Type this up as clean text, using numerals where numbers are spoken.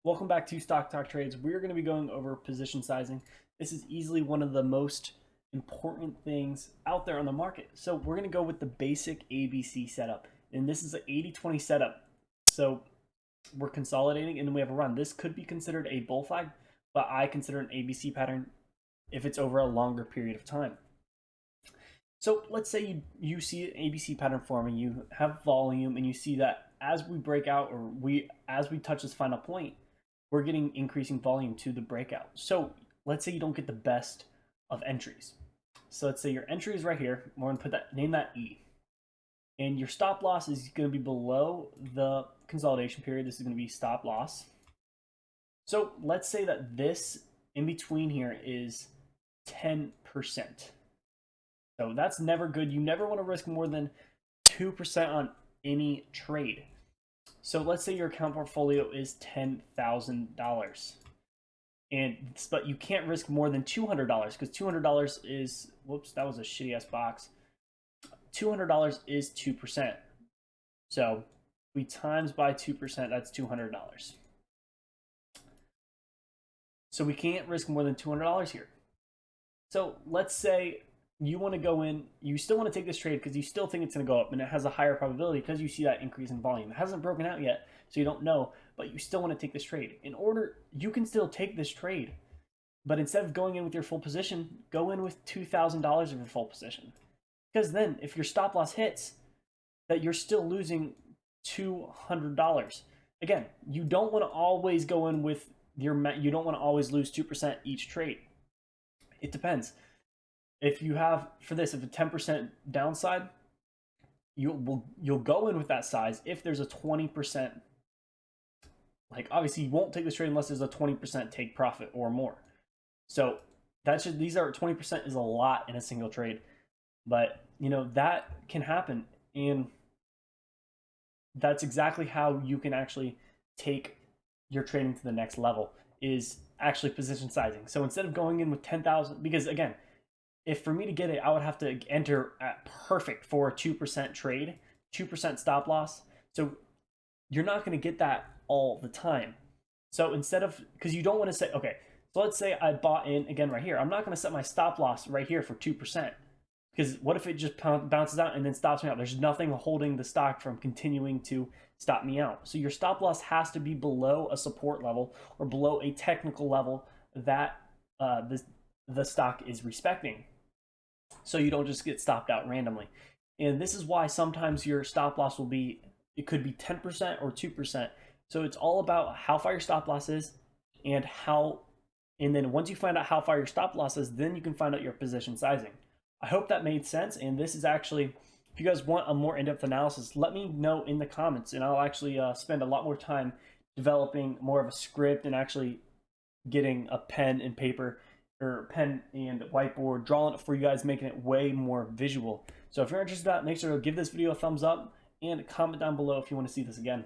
Welcome back to Stock Talk Trades. We're going to be going over position sizing. This is easily one of the most important things out there on the market. So we're going to go with the basic ABC setup. And this is an 80-20 setup. So we're consolidating and then we have a run. This could be considered a bull flag, but I consider an ABC pattern if it's over a longer period of time. So let's say you see an ABC pattern forming, you have volume, and you see that as we break out or as we touch this final point, we're getting increasing volume to the breakout. So let's say you don't get the best of entries. So let's say your entry is right here. We're going to put that, name that E. And your stop loss is going to be below the consolidation period. This is going to be stop loss. So let's say that this in between here is 10%. So that's never good. You never want to risk more than 2% on any trade. So let's say your account portfolio is $10,000. But you can't risk more than $200 because $200 is, whoops, that was a shitty ass box. $200 is 2%. So we times by 2%, that's $200. So we can't risk more than $200 here. So let's say you want to go in, you still want to take this trade because you still think it's going to go up and it has a higher probability because you see that increase in volume. It hasn't broken out yet, so you don't know, but you still want to take this trade. You can still take this trade, but instead of going in with your full position, go in with $2,000 of your full position. Because then if your stop loss hits, that you're still losing $200. Again, you don't want to always go in with you don't want to always lose 2% each trade. It depends. If you have, for this, if a 10% downside, you'll go in with that size. If there's a 20%, like obviously you won't take this trade unless there's a 20% take profit or more. So these are 20% is a lot in a single trade, but you know that can happen, and that's exactly how you can actually take your trading to the next level is actually position sizing. So instead of going in with 10,000, because again, if for me to get it, I would have to enter at perfect for a 2% trade, 2% stop loss. So you're not going to get that all the time. So instead of, because you don't want to say, okay, so let's say I bought in again right here. I'm not going to set my stop loss right here for 2%. Because what if it just bounces out and then stops me out? There's nothing holding the stock from continuing to stop me out. So your stop loss has to be below a support level or below a technical level that the stock is respecting. So you don't just get stopped out randomly. And this is why sometimes your stop loss will be, it could be 10% or 2%. So it's all about how far your stop loss is and then once you find out how far your stop loss is, then you can find out your position sizing. I hope that made sense. And this is actually, if you guys want a more in-depth analysis, let me know in the comments and I'll actually spend a lot more time developing more of a script and actually getting a pen and paper or pen and whiteboard, drawing it for you guys, making it way more visual. So if you're interested in that, make sure to give this video a thumbs up and comment down below if you want to see this again.